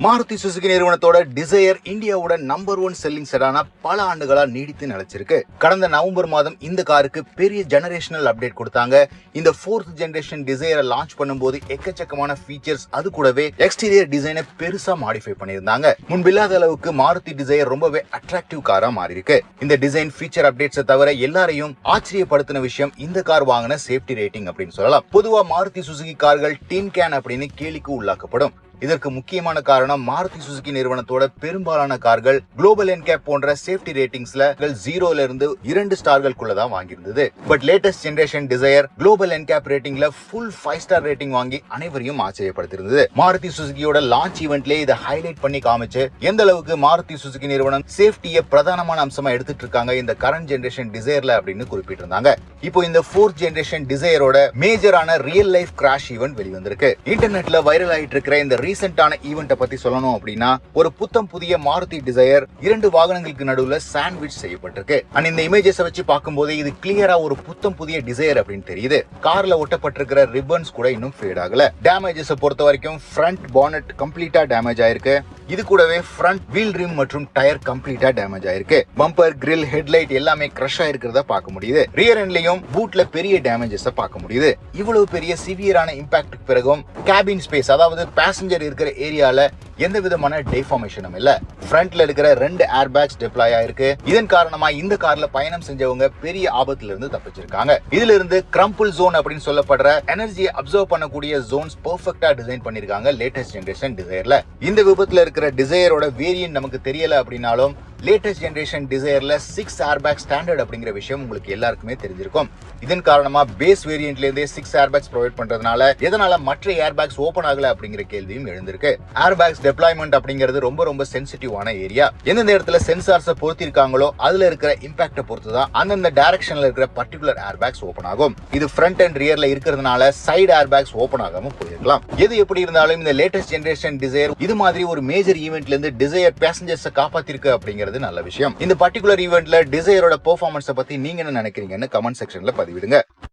Maruti Suzuki நிறுவனத்தோட desire இந்தியாவோட number 1 selling செடானா பல ஆண்டுகளா நீடித்து நிலைச்சிருக்கு. கடந்த நவம்பர் மாதம் இந்த காருக்கு பெரிய ஜெனரேஷனல் அப்டேட் கொடுத்தாங்க. இந்த 4th ஜெனரேஷன் டிசையரை லான்ச் பண்ணும்போது எக்கச்சக்கமான ஃபீச்சர்ஸ், அது கூடவே எக்ஸ்டீரியர் டிசைனை பெருசா மாடிஃபை பண்ணியிருந்தாங்க. முன்பில்லாத அளவுக்கு மாருதி டிசையர் ரொம்பவே அட்ராக்டிவ் காரா மாறி இருக்கு. இந்த டிசைன் ஃபீச்சர் அப்டேட்ஸை தவிர எல்லாரையும் ஆச்சரியப்படுத்தின விஷயம் இந்த கார் வாங்கின சேஃப்டி ரேட்டிங் அப்படின்னு சொல்லலாம். பொதுவா மாருதி சுசுகி கார்கள் டின் கேன் அப்படின்னு கேலிக்கு உள்ளாக்கப்படும். இதற்கு முக்கியமான காரணம் மாருதி சுசுகி நிறுவனத்தோட பெரும்பாலான கார்கள் குளோபல் என்கேப் போன்ற சேஃப்டி ரேட்டிங்ஸ்ல 0ல இருந்து 2 ஸ்டார்களுக்குள்ள தான் வாங்கியிருந்தது. But latest generation Dzire global NCAP ரேட்டிங்ல ஃபுல் 5 ஸ்டார் ரேட்டிங் வாங்கி அனைவரையும் ஆச்சரியப்படுத்திருந்தது. மாருதி சுசுகியோட லான்ச் ஈவென்ட்லயே இதை ஹைலைட் பண்ணி காமிச்சு எந்த அளவுக்கு மாருதி சுசுகி நிறுவனம் சேஃப்டியை பிரதானமான அம்சமா எடுத்துட்டு இருக்காங்க இந்த கரண்ட் ஜெனரேஷன் டிசையர்ல அப்படின்னு குறிப்பிட்டிருந்தாங்க. இப்போ இந்த 4th ஜெனரேஷன் டிசையரோட மேஜரான ரியல் லைஃப் கிராஷ் ஈவென்ட் வெளிவந்திருக்கு. இன்டர்நெட்ல வைரல் ஆயிட்டு இருக்கிற இந்த ரீசெண்டான ஈவென்ட்டை பத்தி சொல்லணும் அப்படின்னா, ஒரு புத்தம் புதிய மாருதி டிசையர் 2 வாகனங்களுக்கு நடுவுல சாண்ட்விச் செய்யப்பட்டிருக்கு. இந்த இமேஜஸ் வச்சு பார்க்கும்போது இது கிளியரா ஒரு புத்தம் புதிய டிசையர் அப்படின்னு தெரியுது. கார்ல ஒட்டப்பட்டிருக்கிற ரிப்பன்ஸ் கூட இன்னும் ஃபேட் ஆகல. டேமேஜஸ் பொறுத்த வரைக்கும் ஃப்ரண்ட் பானட் கம்ப்ளீட்டா டேமேஜ் ஆயிருக்கு. இது கூடவே ஃப்ரண்ட் வீல் ரிம் மற்றும் டயர் கம்ப்ளீட்டா டேமேஜ் ஆயிருக்கு. பம்பர், கிரில், ஹெட்லைட் எல்லாமே கிரஷ் ஆயிருக்கிறத பார்க்க முடியுது. ரியர் எண்ட்லயும் பூட்ல பெரிய டேமேஜஸ் பார்க்க முடியுது. இவ்வளவு பெரிய சிவியரான இம்பாக்டுக்கு பிறகும் கேபின் ஸ்பேஸ், அதாவது பேசஞ்சர் இருக்கிற ஏரியால எந்த விதமான டெஃபார்மேஷனும் இல்ல. ஃப்ரண்ட்ல இருக்கிற 2 ஏர் பேக்ஸ் டெப்ளாய் ஆயிருக்கு. இதன் காரணமா இந்த கார்ல பயணம் செஞ்சவங்க பெரிய ஆபத்துல இருந்து தப்பிச்சிருக்காங்க. இதுல இருந்து கிரம்பிள் ஜோன் அப்படின்னு சொல்லப்படுற எனர்ஜியை அப்சர்வ் பண்ணக்கூடிய ஜோன்ஸ் பெர்ஃபெக்ட்டா டிசைன் பண்ணிருக்காங்க லேட்டஸ்ட் ஜெனரேஷன் டிசையர்ல. இந்த விபத்துல இருக்கிற டிசையரோட வேரியன்ட் நமக்கு தெரியல அப்படின்னாலும் லேட்டஸ்ட் ஜெனரேஷன் டிசையர்ல 6 ஏர் பேக் ஸ்டாண்டர்ட் அப்படிங்கிற விஷயம் உங்களுக்கு எல்லாருக்குமே தெரிஞ்சிருக்கும். இதன் காரணமா பேஸ் வேரியன்ட்ல இருந்தே 6 ஏர் பேக்ஸ் ப்ரொவைட் பண்றதுனால எதனால மற்ற ஏர் பேக்ஸ் ஓபன் ஆகல அப்படிங்கிற கேள்வியும் எழுந்திருக்கு. ஏர் பேக்ஸ் டெப்ளாய்மெண்ட் அப்படிங்கிறது ரொம்ப சென்சிட்டிவான ஏரியா. எந்தெந்த இடத்துல சென்சார்ஸை பொருத்திருக்காங்களோ அதுல இருக்கிற இம்பாக்ட பொறுத்து தான் அந்தந்த டைரக்ஷன்ல இருக்கிற பர்டிகுலர் ஏர் பேக்ஸ் ஓபன் ஆகும். இது ஃப்ரண்ட் அண்ட் ரியர்ல இருக்கிறதுனால சைடு ஏர் பேக்ஸ் ஓபன் ஆகாம போயிருக்கலாம். எது எப்படி இருந்தாலும் இந்த லேட்டஸ்ட் ஜெனரேஷன் டிசையர் இது மாதிரி ஒரு மேஜர் ஈவென்ட்ல இருந்து டிசையர் பேசஞ்சர்ஸை காப்பாத்திருக்கு அப்படிங்கிறது நல்ல விஷயம். இந்த பர்டிகுலர் ஈவென்ட்ல டிசையரோட பெர்ஃபார்மன்ஸை பத்தி நீங்க என்ன நினைக்கிறீங்கன்னு கமெண்ட் செக்ஷன்ல பதிவிடுங்க.